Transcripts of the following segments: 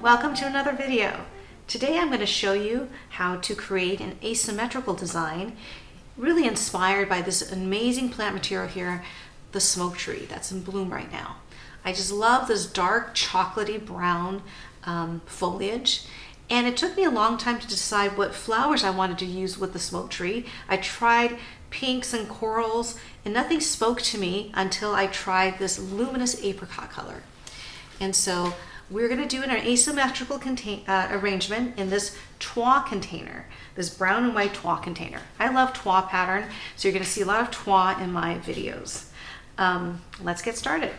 Welcome to another video. Today I'm going to show you how to create an asymmetrical design really inspired by this amazing plant material here, the smoke tree that's in bloom right now. I just love this dark chocolatey brown foliage, and it took me a long time to decide what flowers I wanted to use with the smoke tree. I tried pinks and corals and nothing spoke to me until I tried this luminous apricot color. And so we're going to do an asymmetrical arrangement in this toile container, this brown and white toile container. I love toile pattern, so you're going to see a lot of toile in my videos. Let's get started.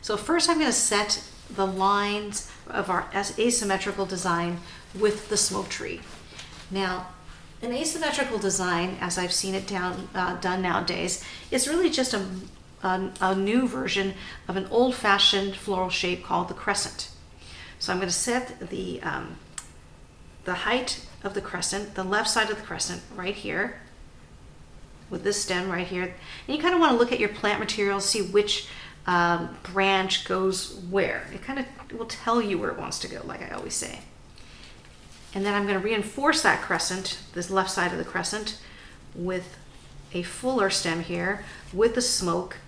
So first I'm going to set the lines of our asymmetrical design with the smoke tree. Now, an asymmetrical design, as I've seen it done nowadays, is really just a new version of an old-fashioned floral shape called the crescent. So I'm going to set the height of the crescent, the left side of the crescent right here, with this stem right here. And you kind of want to look at your plant material, see which branch goes where. It kind of will tell you where it wants to go, like I always say. And then I'm going to reinforce that crescent, this left side of the crescent, with a fuller stem here with the smoke.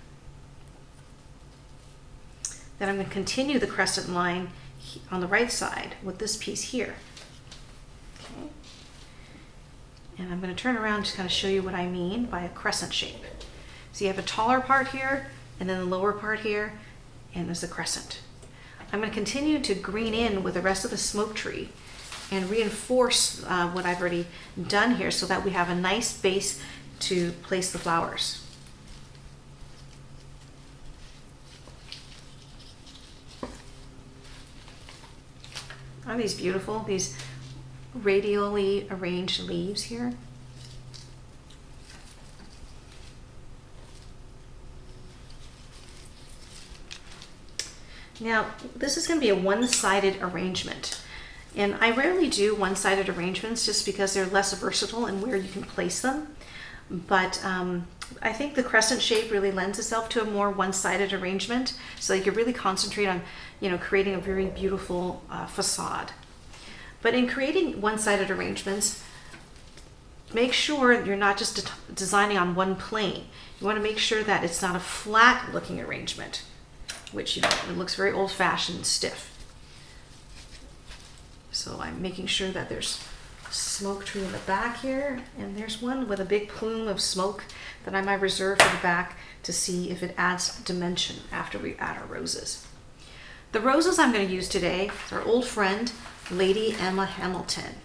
Then I'm going to continue the crescent line on the right side with this piece here. Okay. And I'm going to turn around to kind of show you what I mean by a crescent shape. So you have a taller part here, and then the lower part here, and there's a crescent. I'm going to continue to green in with the rest of the smoke tree and reinforce what I've already done here so that we have a nice base to place the flowers. Aren't these beautiful, these radially arranged leaves here? Now, this is going to be a one-sided arrangement. And I rarely do one-sided arrangements just because they're less versatile in where you can place them. But I think the crescent shape really lends itself to a more one-sided arrangement, so you can really concentrate on, creating a very beautiful facade. But in creating one-sided arrangements, make sure you're not just designing on one plane. You want to make sure that it's not a flat-looking arrangement, which it looks very old-fashioned and stiff. So I'm making sure that there's smoke tree in the back here, and there's one with a big plume of smoke that I might reserve for the back to see if it adds dimension after we add our roses. The roses I'm going to use today are our old friend Lady Emma Hamilton.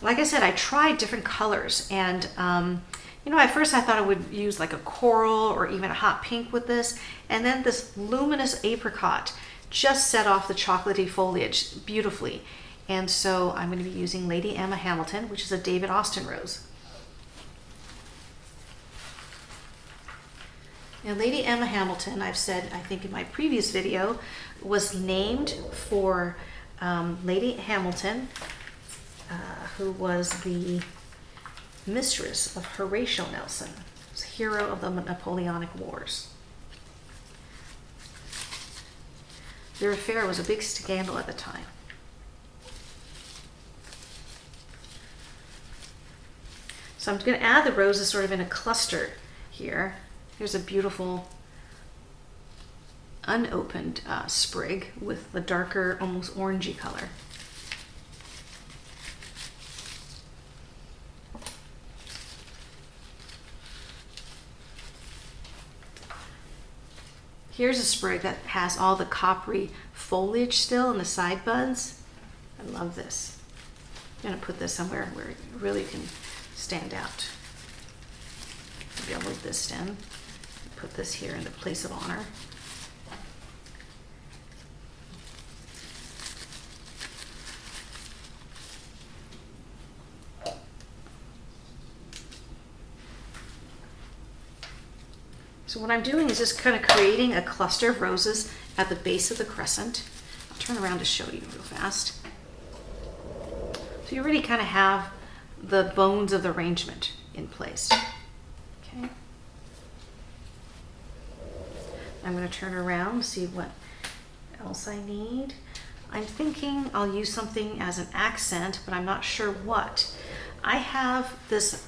Like I said, I tried different colors, and at first I thought I would use like a coral or even a hot pink with this, and then this luminous apricot just set off the chocolatey foliage beautifully. And so I'm going to be using Lady Emma Hamilton, which is a David Austin rose. Now, Lady Emma Hamilton, I've said, I think in my previous video, was named for Lady Hamilton, who was the mistress of Horatio Nelson, was a hero of the Napoleonic Wars. Their affair was a big scandal at the time. So I'm going to add the roses sort of in a cluster here. Here's a beautiful unopened sprig with the darker, almost orangey color. Here's a sprig that has all the coppery foliage still in the side buds. I love this. I'm going to put this somewhere where it really can stand out. Maybe I'll move this stem, put this here in the place of honor. So what I'm doing is just kind of creating a cluster of roses at the base of the crescent. I'll turn around to show you real fast. So you already kind of have the bones of the arrangement in place. Okay. I'm going to turn around, see what else I need. I'm thinking I'll use something as an accent, but I'm not sure what. I have this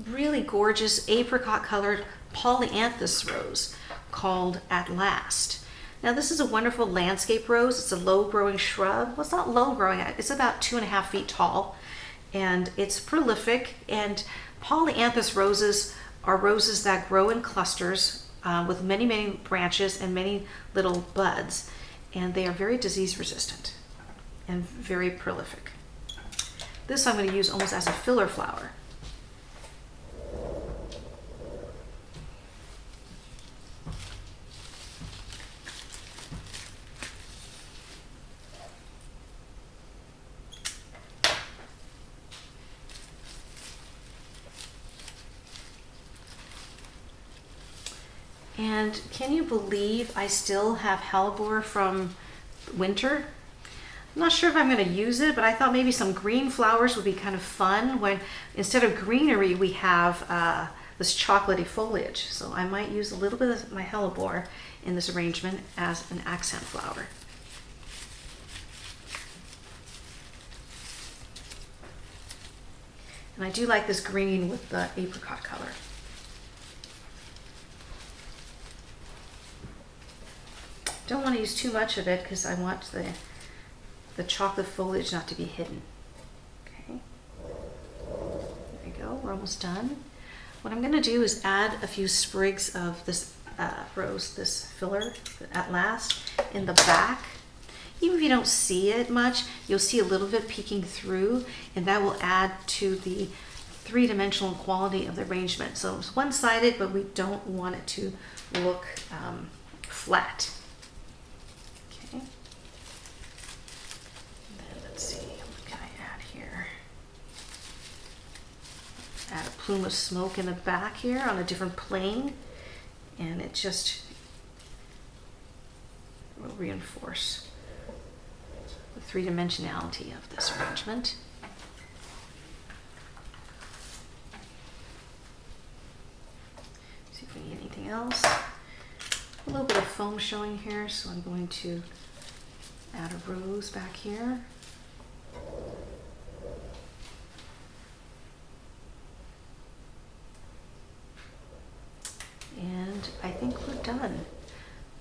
really gorgeous apricot colored Polyanthus rose called At Last. Now this is a wonderful landscape rose. It's a low growing shrub. Well, it's not low growing, it's about 2.5 feet tall, and it's prolific. And Polyanthus roses are roses that grow in clusters with many, many branches and many little buds, and they are very disease resistant and very prolific. This I'm going to use almost as a filler flower. And can you believe I still have hellebore from winter? I'm not sure if I'm going to use it, but I thought maybe some green flowers would be kind of fun when instead of greenery we have this chocolatey foliage. So I might use a little bit of my hellebore in this arrangement as an accent flower. And I do like this green with the apricot color. Don't want to use too much of it because I want the chocolate foliage not to be hidden. Okay, there we go, we're almost done. What I'm going to do is add a few sprigs of this rose, this filler, At Last, in the back. Even if you don't see it much, you'll see a little bit peeking through, and that will add to the three-dimensional quality of the arrangement. So it's one-sided, but we don't want it to look flat. Okay. Then let's see, what can I add here? Add a plume of smoke in the back here on a different plane, and it just will reinforce the three-dimensionality of this arrangement. See if we need anything else. A little bit of foam showing here, so I'm going to add a rose back here. And I think we're done.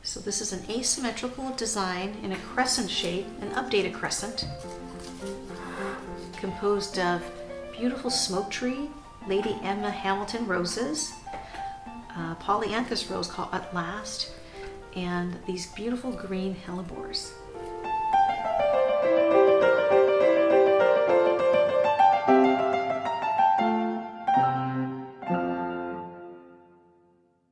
So this is an asymmetrical design in a crescent shape, an updated crescent, composed of beautiful smoke tree, Lady Emma Hamilton roses, Polyanthus rose called At Last, and these beautiful green hellebores.